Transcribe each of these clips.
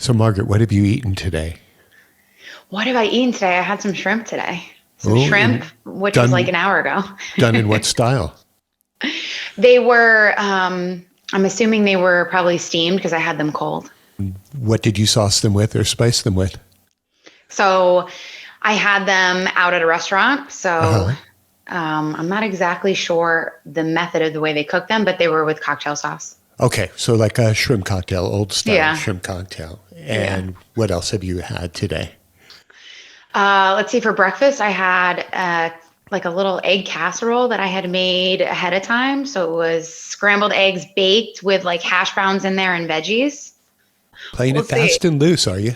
So, Margaret, what have you eaten today? What have I eaten today? I had some shrimp today. Some Oh, shrimp, which was like done an hour ago. done in what style? They were, I'm assuming they were probably steamed because I had them cold. What did you sauce them with or spice them with? So I had them out at a restaurant. So Uh-huh. I'm not exactly sure the method of the way they cook them, but they were with cocktail sauce. Okay, so like a shrimp cocktail, old style Yeah. shrimp cocktail. Yeah. And what else have you had today? Let's see, for breakfast, I had like a little egg casserole that I had made ahead of time. So it was scrambled eggs baked with like hash browns in there and veggies. Playing We'll it see. fast and loose, are you?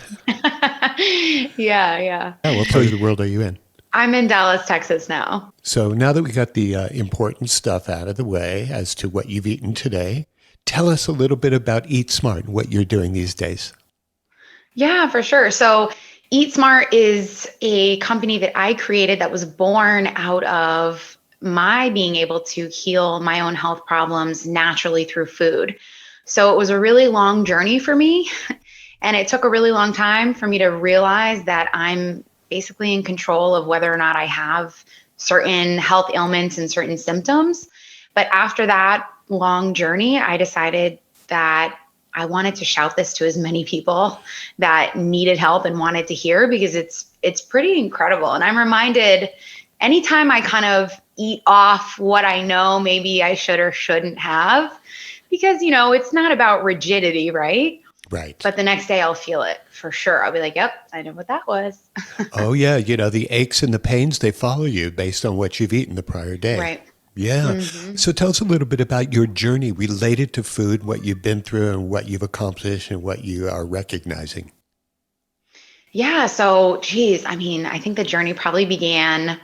Yeah, yeah. Yeah, what part of the world are you in? I'm in Dallas, Texas now. So now that we got the important stuff out of the way as to what you've eaten today, tell us a little bit about Eat Smart and what you're doing these days. Yeah, for sure. So Eat Smart is a company that I created that was born out of my being able to heal my own health problems naturally through food. So it was a really long journey for me. And it took a really long time for me to realize that I'm basically in control of whether or not I have certain health ailments and certain symptoms. But after that long journey, I decided that I wanted to shout this to as many people that needed help and wanted to hear because it's pretty incredible. And I'm reminded anytime I kind of eat off what I know maybe I should or shouldn't have, because it's not about rigidity, right? Right. But the next day I'll feel it for sure. I'll be like, yep, I know what that was. Oh, yeah. The aches and the pains, they follow you based on what you've eaten the prior day. Right. Yeah. hmm So tell us a little bit about your journey related to food, what you've been through and what you've accomplished and what you are recognizing. Yeah. So, geez, I mean, I think the journey probably began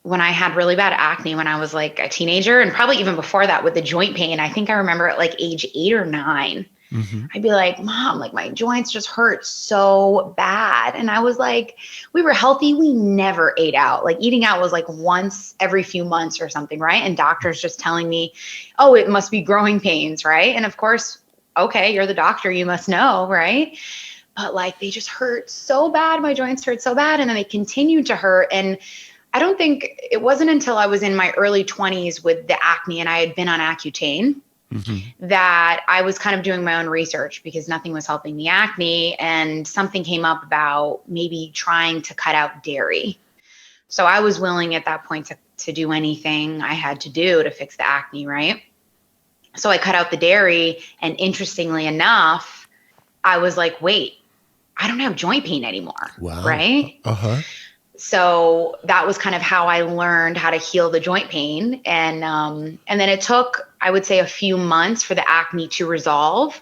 when I had really bad acne when I was like a teenager, and probably even before that with the joint pain. I think I remember at like age 8 or 9. Hmm. I'd be like, Mom, like my joints just hurt so bad. And I was like, we were healthy. We never ate out. Like eating out was like once every few months or something, right? And doctors just telling me, oh, it must be growing pains, right? And of course, okay, you're the doctor, you must know, right? But like they just hurt so bad. My joints hurt so bad. And then they continued to hurt. And I don't think it wasn't until I was in my early 20s with the acne and I had been on Accutane Hmm. that I was kind of doing my own research because nothing was helping the acne. And something came up about maybe trying to cut out dairy. So I was willing at that point to do anything I had to do to fix the acne, right? So I cut out the dairy. And interestingly enough, I was like, wait, I don't have joint pain anymore, Wow. right? Uh-huh. So that was kind of how I learned how to heal the joint pain. And then it took, I would say, a few months for the acne to resolve.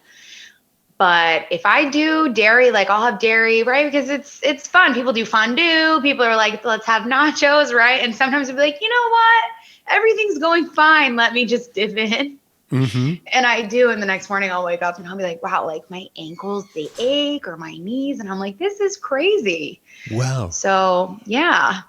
But if I do dairy, like I'll have dairy, right? Because it's fun. People do fondue. People are like, let's have nachos, right? And sometimes I'll be like, you know what? Everything's going fine. Let me just dip in. Hmm. And I do. And the next morning I'll wake up and I'll be like, wow, like my ankles, they ache or my knees. And I'm like, this is crazy. Wow. So yeah.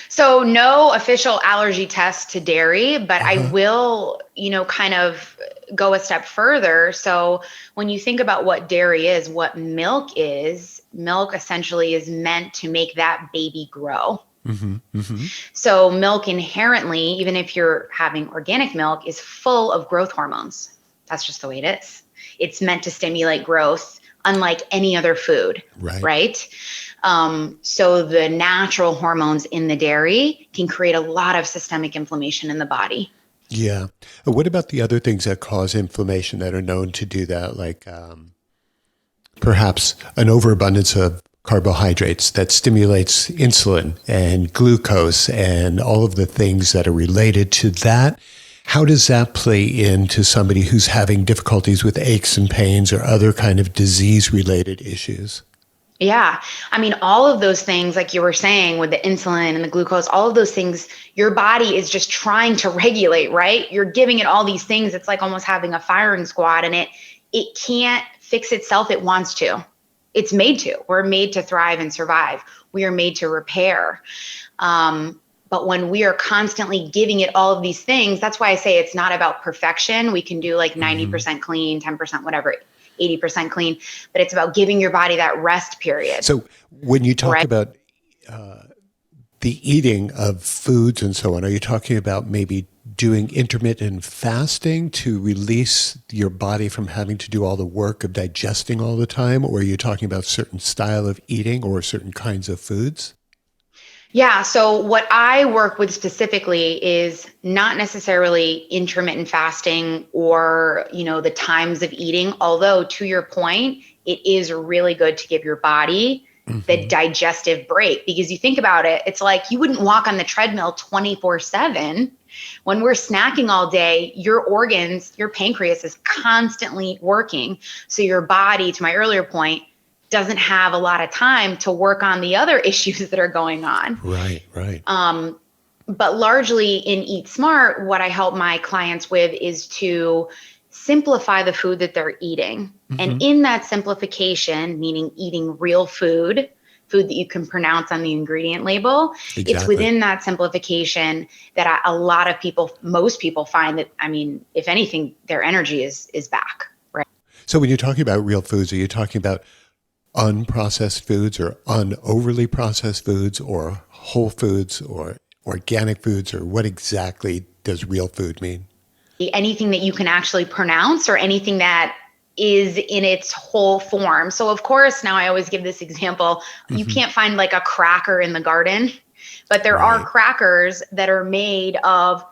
So no official allergy test to dairy, but I Uh-huh. will, kind of go a step further. So when you think about what dairy is, what milk essentially is meant to make that baby grow. Hmm. Hmm. So milk inherently, even if you're having organic milk, is full of growth hormones. That's just the way it is. It's meant to stimulate growth, unlike any other food, Right. right? So the natural hormones in the dairy can create a lot of systemic inflammation in the body. Yeah. What about the other things that cause inflammation that are known to do that, like perhaps an overabundance of carbohydrates that stimulates insulin and glucose and all of the things that are related to that? How does that play into somebody who's having difficulties with aches and pains or other kind of disease related issues? Yeah. I mean, all of those things, like you were saying with the insulin and the glucose, all of those things, your body is just trying to regulate, right? You're giving it all these things. It's like almost having a firing squad and it can't fix itself. It wants to. It's made to. We're made to thrive and survive. We are made to repair. But when we are constantly giving it all of these things, that's why I say it's not about perfection. We can do like Hmm. 90% clean, 10% whatever. 80% clean, but it's about giving your body that rest period. So when you talk right? about the eating of foods and so on, are you talking about maybe doing intermittent fasting to release your body from having to do all the work of digesting all the time? Or are you talking about certain style of eating or certain kinds of foods? Yeah. So what I work with specifically is not necessarily intermittent fasting or, the times of eating. Although to your point, it is really good to give your body the digestive break, because you think about it, it's like you wouldn't walk on the treadmill 24/7. When we're snacking all day, your organs, your pancreas is constantly working. So your body, to my earlier point, doesn't have a lot of time to work on the other issues that are going on. Right, right. But largely in Eat Smart, what I help my clients with is to simplify the food that they're eating. And in that simplification, meaning eating real food that you can pronounce on the ingredient label, it's within that simplification that most people find that, if anything, their energy is back, right? So when you're talking about real foods, are you talking about unprocessed foods or unoverly processed foods or whole foods or organic foods, or what exactly does real food mean? Anything that you can actually pronounce or anything that is in its whole form. So of course, now I always give this example, you can't find like a cracker in the garden, but there are crackers that are made of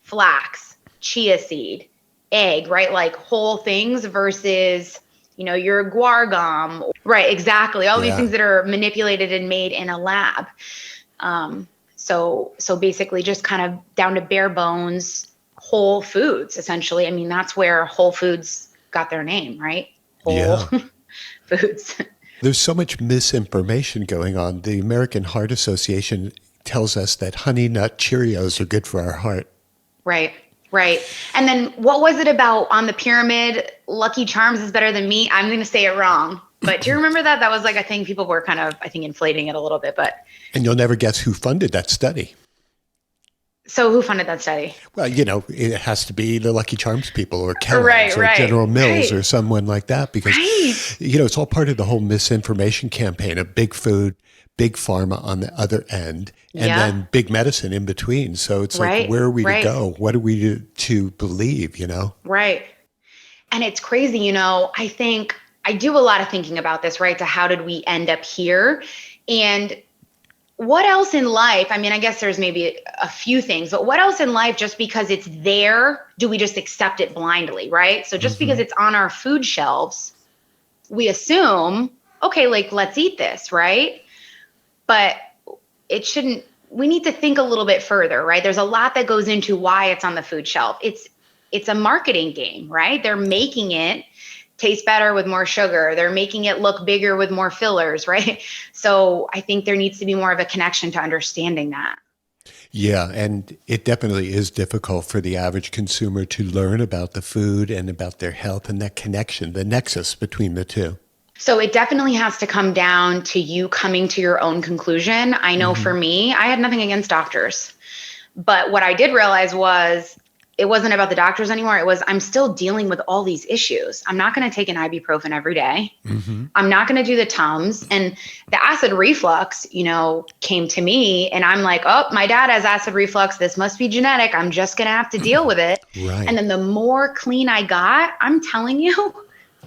flax, chia seed, egg, right? Like whole things versus your guar gum. Right, exactly. All these things that are manipulated and made in a lab. So basically just kind of down to bare bones, whole foods, essentially. That's where Whole Foods got their name, right? Whole foods. There's so much misinformation going on. The American Heart Association tells us that Honey Nut Cheerios are good for our heart. Right. And then what was it about on the pyramid? Lucky Charms is better than meat. I'm going to say it wrong. But do you remember that? That was like a thing people were kind of, inflating it a little bit. And you'll never guess who funded that study. So who funded that study? Well, it has to be the Lucky Charms people or Kellogg's or General Mills or someone like that, because, it's all part of the whole misinformation campaign of big food, big pharma on the other end, and then big medicine in between. So it's like, where are we to go? What are we to believe, Right. And it's crazy, I think I do a lot of thinking about this, right? To how did we end up here? And what else in life? I guess there's maybe a few things, but what else in life, just because it's there, do we just accept it blindly, right? So just because it's on our food shelves, we assume, okay, like, let's eat this, right? But it shouldn't, we need to think a little bit further, right? There's a lot that goes into why it's on the food shelf. It's a marketing game, right? They're making it taste better with more sugar. They're making it look bigger with more fillers, right? So I think there needs to be more of a connection to understanding that. Yeah, and it definitely is difficult for the average consumer to learn about the food and about their health and that connection, the nexus between the two. So it definitely has to come down to you coming to your own conclusion. I know for me, I had nothing against doctors, but what I did realize was it wasn't about the doctors anymore. It was, I'm still dealing with all these issues. I'm not going to take an ibuprofen every day. I'm not going to do the Tums. And the acid reflux, came to me, and I'm like, oh, my dad has acid reflux. This must be genetic. I'm just going to have to deal with it. Right. And then the more clean I got, I'm telling you,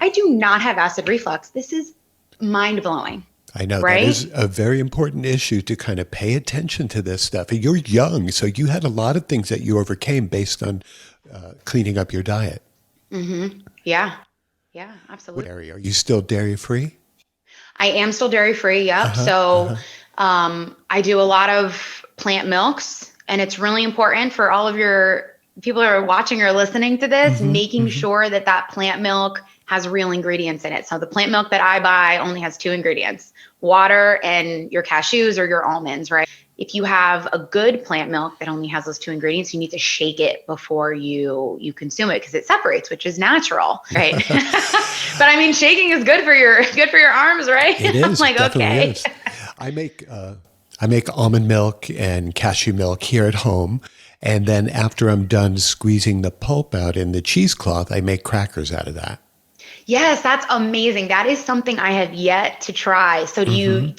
I do not have acid reflux. This is mind blowing. I know, right? That is a very important issue to kind of pay attention to this stuff. And you're young, so you had a lot of things that you overcame based on cleaning up your diet. Yeah, absolutely. Are you still dairy free? I am still dairy free. Yep. I do a lot of plant milks, and it's really important for all of your people who are watching or listening to this, making sure that plant milk has real ingredients in it. So the plant milk that I buy only has 2 ingredients, water and your cashews or your almonds, right? If you have a good plant milk that only has those 2 ingredients, you need to shake it before you consume it, because it separates, which is natural, right? But shaking is good for your arms, right? It is. Like, definitely okay. Is. I make almond milk and cashew milk here at home. And then after I'm done squeezing the pulp out in the cheesecloth, I make crackers out of that. Yes, that's amazing. That is something I have yet to try. So do you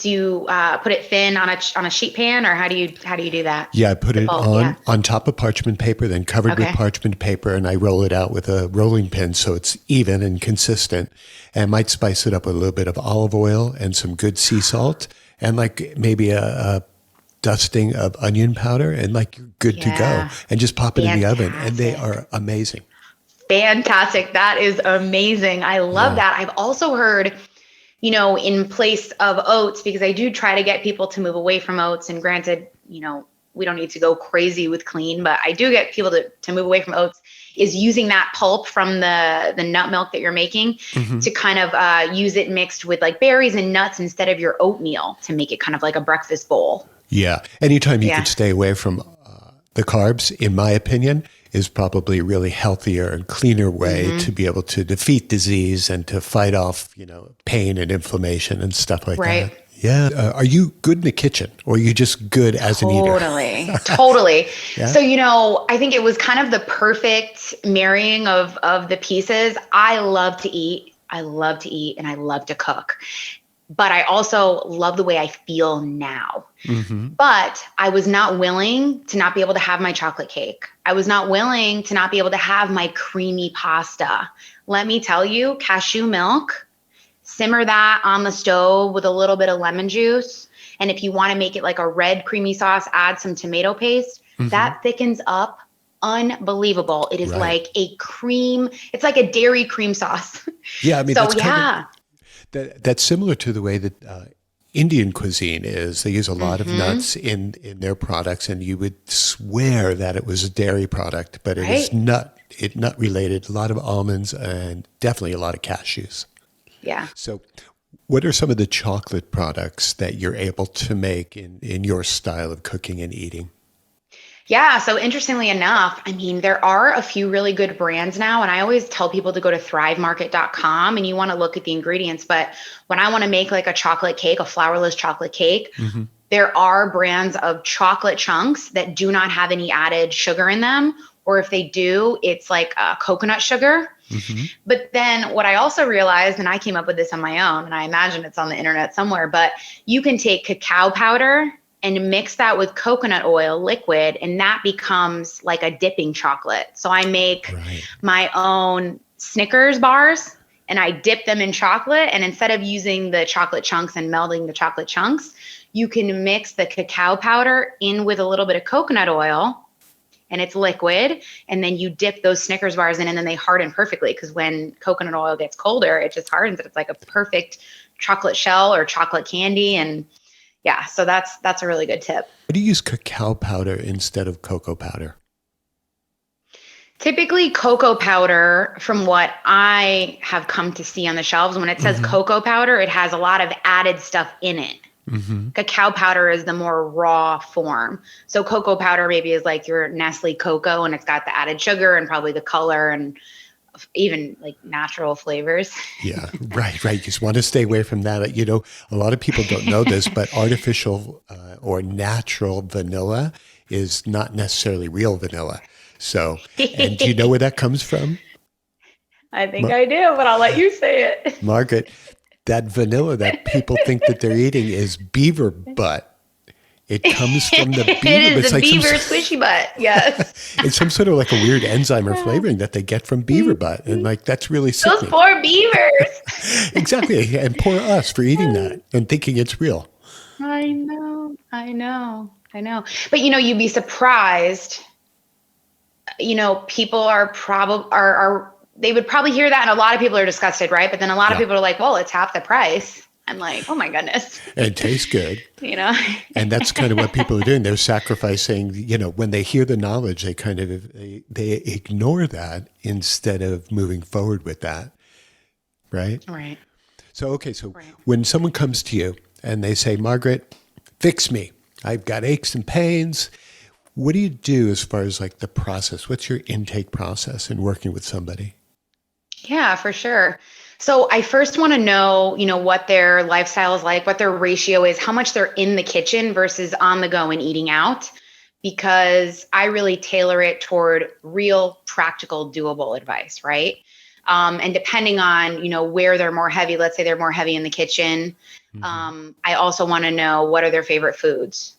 put it thin on a sheet pan, or how do you do that? Yeah, I put The it pulp, yeah. on top of parchment paper, then covered with Okay. parchment paper, and I roll it out with a rolling pin so it's even and consistent. And I might spice it up with a little bit of olive oil and some good sea salt, and like maybe a dusting of onion powder, and like you're good to go. Yeah. And just pop it in the oven, and they Fantastic. are amazing. Fantastic. That is amazing. I love Yeah. that. I've also heard, in place of oats, because I do try to get people to move away from oats. And granted, we don't need to go crazy with clean, but I do get people to move away from oats, is using that pulp from the nut milk that you're making Hmm. to kind of use it mixed with like berries and nuts instead of your oatmeal to make it kind of like a breakfast bowl. Yeah. Anytime you Yeah. could stay away from the carbs, in my opinion, is probably a really healthier and cleaner way to be able to defeat disease and to fight off, pain and inflammation and stuff like Right. that. Yeah. Are you good in the kitchen, or are you just good as an eater? Totally. Totally. Yeah. So, I think it was kind of the perfect marrying of the pieces. I love to eat. I love to eat and I love to cook. But I also love the way I feel now. Hmm. But I was not willing to not be able to have my chocolate cake. I was not willing to not be able to have my creamy pasta. Let me tell you, cashew milk, simmer that on the stove with a little bit of lemon juice. And if you want to make it like a red creamy sauce, add some tomato paste. That thickens up unbelievable. It is Right. like a cream. It's like a dairy cream sauce. Yeah. I mean, So that's kind of yeah. that's similar to the way that Indian cuisine is. They use a lot of nuts in their products, and you would swear that it was a dairy product, but it is Right. nut related. A lot of almonds and definitely a lot of cashews. Yeah. So, what are some of the chocolate products that you're able to make in your style of cooking and eating? Yeah. So interestingly enough, I mean, there are a few really good brands now. And I always tell people to go to thrivemarket.com and you want to look at the ingredients. But when I want to make like a chocolate cake, a flourless chocolate cake, Hmm. there are brands of chocolate chunks that do not have any added sugar in them. Or if they do, it's like coconut sugar. Hmm. But then what I also realized, and I came up with this on my own, and I imagine it's on the internet somewhere, but you can take cacao powder and mix that with coconut oil liquid, and that becomes like a dipping chocolate. So I make Right. my own Snickers bars and I dip them in chocolate. And instead of using the chocolate chunks and melding the chocolate chunks, you can mix the cacao powder in with a little bit of coconut oil and it's liquid. And then you dip those Snickers bars in and then they harden perfectly. Because when coconut oil gets colder, it just hardens it. It's like a perfect chocolate shell or chocolate candy. And yeah, so that's a really good tip. Why do you use cacao powder instead of cocoa powder? Typically, cocoa powder, from what I have come to see on the shelves, when it says Hmm. cocoa powder, it has a lot of added stuff in it. Hmm. Cacao powder is the more raw form. So cocoa powder maybe is like your Nestle cocoa and it's got the added sugar and probably the color and even like natural flavors. Yeah, right, right. You just want to stay away from that. A lot of people don't know this, but artificial or natural vanilla is not necessarily real vanilla. So, and do you know where that comes from? I think Mar- I do, but I'll let you say it. Margaret, that vanilla that people think that they're eating is beaver butt. It comes from the It beaver. is It's the like beaver squishy butt. Yes. it's some sort of like a weird enzyme or flavoring that they get from beaver butt. And like, that's really Those sickening. poor beavers. Exactly. And poor us for eating that and thinking it's real. I know. I know. I know. But you'd be surprised. People are probably are they would probably hear that and a lot of people are disgusted, right? But then a lot of Yeah. people are like, well, it's half the price. I'm like, oh my goodness. And it tastes good. You know? And that's kind of what people are doing. They're sacrificing, when they hear the knowledge, they ignore that instead of moving forward with that. Right? Right. So Right. when someone comes to you and they say, Margaret, fix me. I've got aches and pains. What do you do as far as like the process? What's your intake process in working with somebody? Yeah, for sure. So I first want to know, what their lifestyle is like, what their ratio is, how much they're in the kitchen versus on the go and eating out, because I really tailor it toward real, practical, doable advice, right? And depending on, where they're more heavy, let's say they're more heavy in the kitchen. I also want to know what are their favorite foods,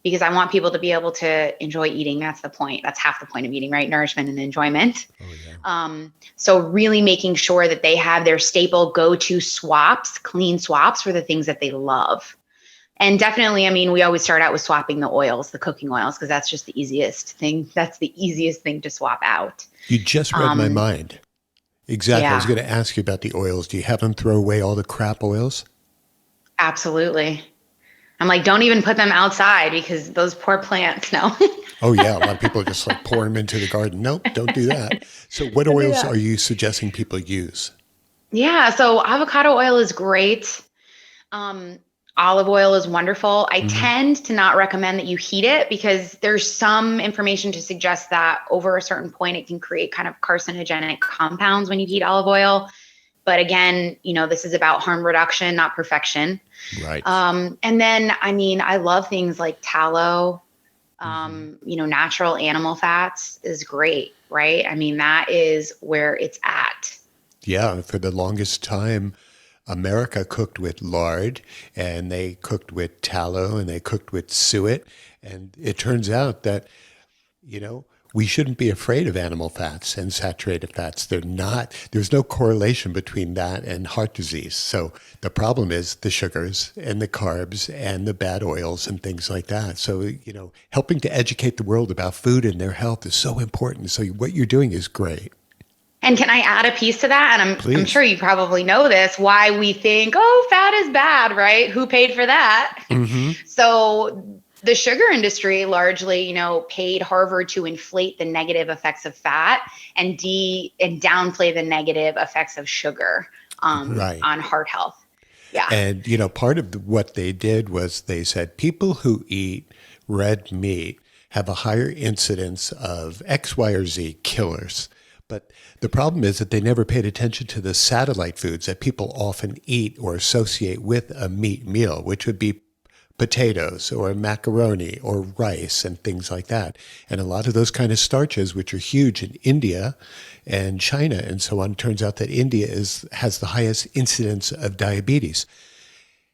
because I want people to be able to enjoy eating. That's the point. That's half the point of eating, right? Nourishment and enjoyment. Oh, yeah. So really making sure that they have their staple go-to swaps, clean swaps for the things that they love. And definitely, we always start out with swapping the oils, the cooking oils, because that's just the easiest thing. That's the easiest thing to swap out. You just read my mind. Exactly. Yeah. I was going to ask you about the oils. Do you have them throw away all the crap oils? Absolutely. I'm like, don't even put them outside because those poor plants, no. Oh, yeah. A lot of people just pour them into the garden. Nope, don't do that. So what oils are you suggesting people use? Yeah. So avocado oil is great. Olive oil is wonderful. I tend to not recommend that you heat it because there's some information to suggest that over a certain point, it can create kind of carcinogenic compounds when you heat olive oil. But again, this is about harm reduction, not perfection. Right. And then, I love things like tallow, natural animal fats is great, right? That is where it's at. Yeah. For the longest time, America cooked with lard, and they cooked with tallow, and they cooked with suet. And it turns out that, we shouldn't be afraid of animal fats and saturated fats. They're not, there's no correlation between that and heart disease. So the problem is the sugars and the carbs and the bad oils and things like that. So, helping to educate the world about food and their health is so important. So what you're doing is great. And can I add a piece to that? And I'm Please. sure you probably know this, why we think, fat is bad, right? Who paid for that? So the sugar industry largely, paid Harvard to inflate the negative effects of fat and downplay the negative effects of sugar on heart health. Yeah. And, part of what they did was they said people who eat red meat have a higher incidence of X, Y, or Z killers. But the problem is that they never paid attention to the satellite foods that people often eat or associate with a meat meal, which would be potatoes or macaroni or rice and things like that. And a lot of those kind of starches, which are huge in India and China and so on, turns out that India has the highest incidence of diabetes.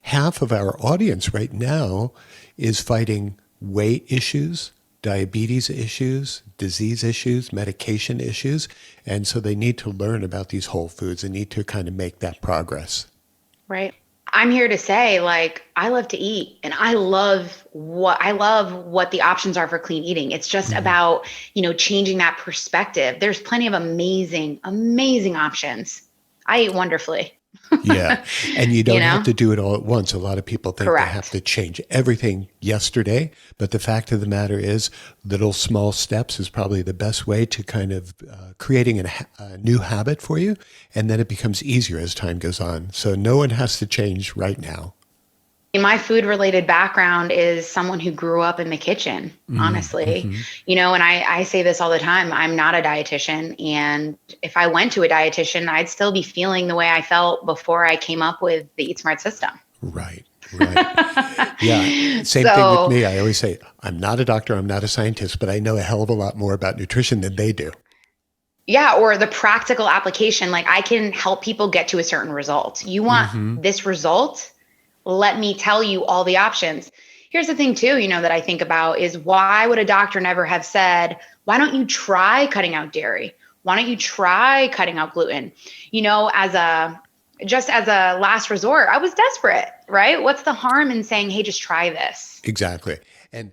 Half of our audience right now is fighting weight issues, diabetes issues, disease issues, medication issues. And so they need to learn about these whole foods and need to kind of make that progress. Right. I'm here to say, I love to eat, and I love what the options are for clean eating. It's just about, changing that perspective. There's plenty of amazing, amazing options. I eat wonderfully. Yeah. And you don't have to do it all at once. A lot of people think Correct. they have to change everything yesterday. But the fact of the matter is, little small steps is probably the best way to kind of creating a new habit for you. And then it becomes easier as time goes on. So no one has to change right now. My food related background is someone who grew up in the kitchen, honestly, and I say this all the time. I'm not a dietitian. And if I went to a dietitian, I'd still be feeling the way I felt before I came up with the Eat Smart system. Right. Yeah. Same thing with me. I always say, I'm not a doctor. I'm not a scientist, but I know a hell of a lot more about nutrition than they do. Yeah. Or the practical application. I can help people get to a certain result. You want this result? Let me tell you all the options. Here's the thing too, that I think about is why would a doctor never have said, why don't you try cutting out dairy? Why don't you try cutting out gluten? As a last resort, I was desperate, right? What's the harm in saying, hey, just try this? Exactly. And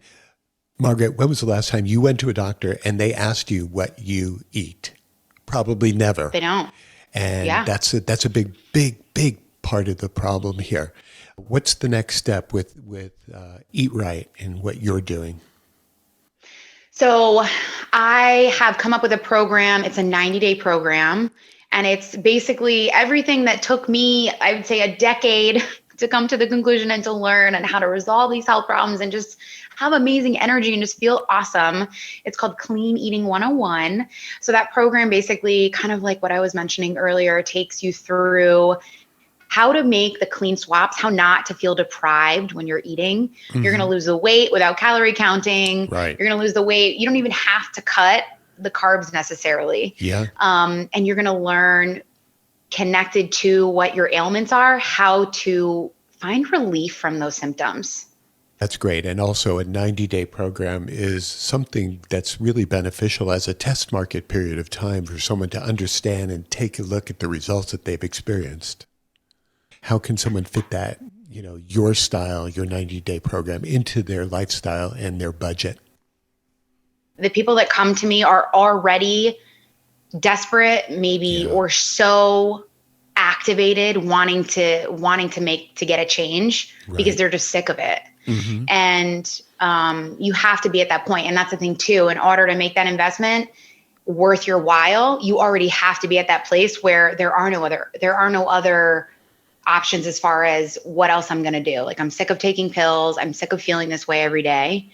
Margaret, when was the last time you went to a doctor and they asked you what you eat? Probably never. They don't. And that's a big part of the problem here. What's the next step with Eat Right and what you're doing? So I have come up with a program. It's a 90-day program. And it's basically everything that took me, I would say, a decade to come to the conclusion and to learn and how to resolve these health problems and just have amazing energy and just feel awesome. It's called Clean Eating 101. So that program basically, kind of like what I was mentioning earlier, takes you through how to make the clean swaps, how not to feel deprived when you're eating. You're going to lose the weight without calorie counting. Right. You're going to lose the weight. You don't even have to cut the carbs necessarily. Yeah. And you're going to learn, connected to what your ailments are, how to find relief from those symptoms. That's great. And also a 90-day program is something that's really beneficial as a test market period of time for someone to understand and take a look at the results that they've experienced. How can someone fit that, your style, your 90-day program into their lifestyle and their budget? The people that come to me are already desperate, maybe, or so activated, wanting to get a change, because they're just sick of it. Mm-hmm. And you have to be at that point. And that's the thing too, in order to make that investment worth your while, you already have to be at that place where there are no other options as far as what else I'm going to do. Like, I'm sick of taking pills. I'm sick of feeling this way every day.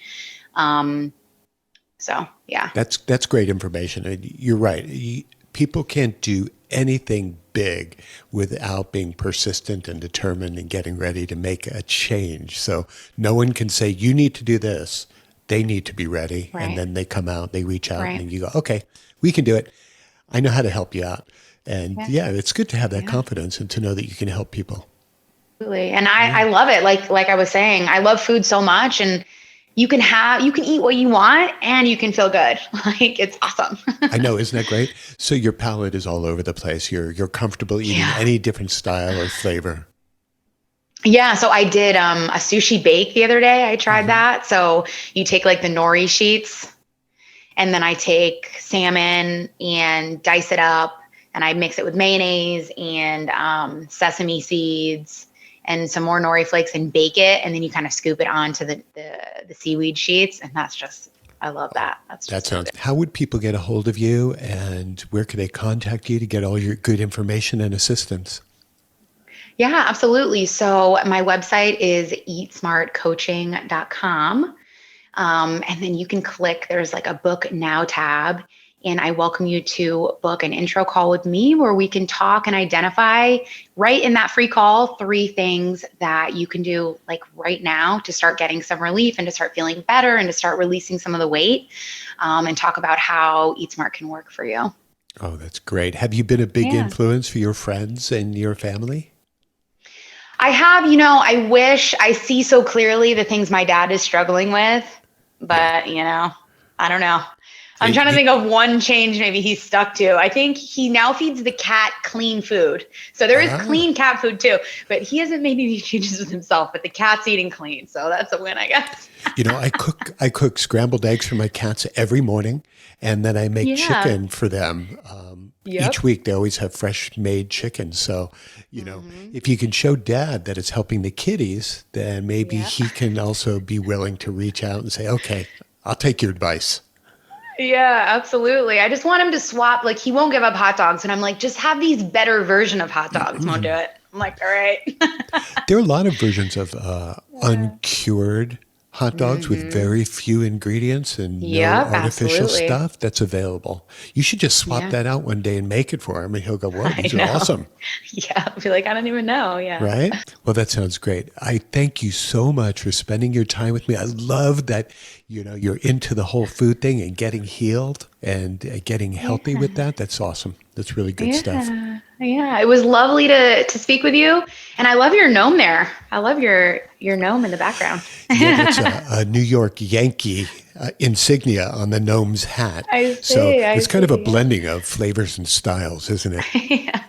So yeah, that's great information. And you're right. People can't do anything big without being persistent and determined and getting ready to make a change. So no one can say, you need to do this. They need to be ready. Right. And then they come out, they reach out, and you go, okay, we can do it. I know how to help you out. And it's good to have that confidence and to know that you can help people. Absolutely. And I love it. Like I was saying, I love food so much, and you can eat what you want and you can feel good. Like, it's awesome. I know. Isn't that great? So your palate is all over the place. You're comfortable eating any different style or flavor. Yeah. So I did a sushi bake the other day. I tried that. So you take like the nori sheets, and then I take salmon and dice it up, and I mix it with mayonnaise and sesame seeds and some more nori flakes, and bake it. And then you kind of scoop it onto the seaweed sheets. And that's just, I love that. That sounds good. How would people get a hold of you, and where could they contact you to get all your good information and assistance? Yeah, absolutely. So my website is eatsmartcoaching.com. And then you can click, there's like a book now tab. And I welcome you to book an intro call with me where we can talk and identify right in that free call 3 things that you can do like right now to start getting some relief and to start feeling better and to start releasing some of the weight, and talk about how Eat Smart can work for you. Oh, that's great. Have you been a big influence for your friends and your family? I have. I wish I see so clearly the things my dad is struggling with, but I don't know. I'm trying to think of one change maybe he's stuck to. I think he now feeds the cat clean food. So there is clean cat food too, but he hasn't made any changes with himself, but the cat's eating clean. So that's a win, I guess. I cook scrambled eggs for my cats every morning, and then I make chicken for them. Each week they always have fresh made chicken. So, if you can show Dad that it's helping the kitties, then maybe he can also be willing to reach out and say, okay, I'll take your advice. Yeah, absolutely. I just want him to swap. Like, he won't give up hot dogs. And I'm like, just have these better version of hot dogs. Won't do it. I'm like, all right. There are a lot of versions of uncured hot dogs with very few ingrents and no artificial stuff that's available. You should just swap that out one day and make it for him, and he'll go, "Whoa, these are awesome." Yeah, I'll be like, I don't even know. Yeah. Right? Well, that sounds great. I thank you so much for spending your time with me. I love that you're into the whole food thing and getting healed and getting healthy with that. That's awesome. That's really good stuff. Yeah, it was lovely to speak with you. And I love your gnome there. I love your gnome in the background. That's a New York Yankee insignia on the gnome's hat. It's kind of a blending of flavors and styles, isn't it? Yeah.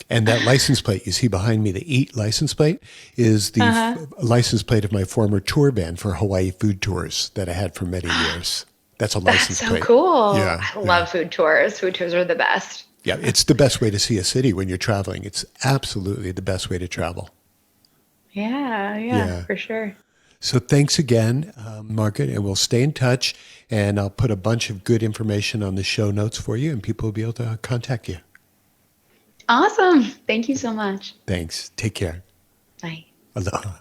And that license plate you see behind me, the EAT license plate, is the license plate of my former tour band for Hawaii food tours that I had for many years. That's a license plate. That's so cool. Yeah, I love food tours. Food tours are the best. Yeah, it's the best way to see a city when you're traveling. It's absolutely the best way to travel. Yeah, for sure. So thanks again, Margaret, and we'll stay in touch. And I'll put a bunch of good information on the show notes for you, and people will be able to contact you. Awesome. Thank you so much. Thanks. Take care. Bye. Aloha.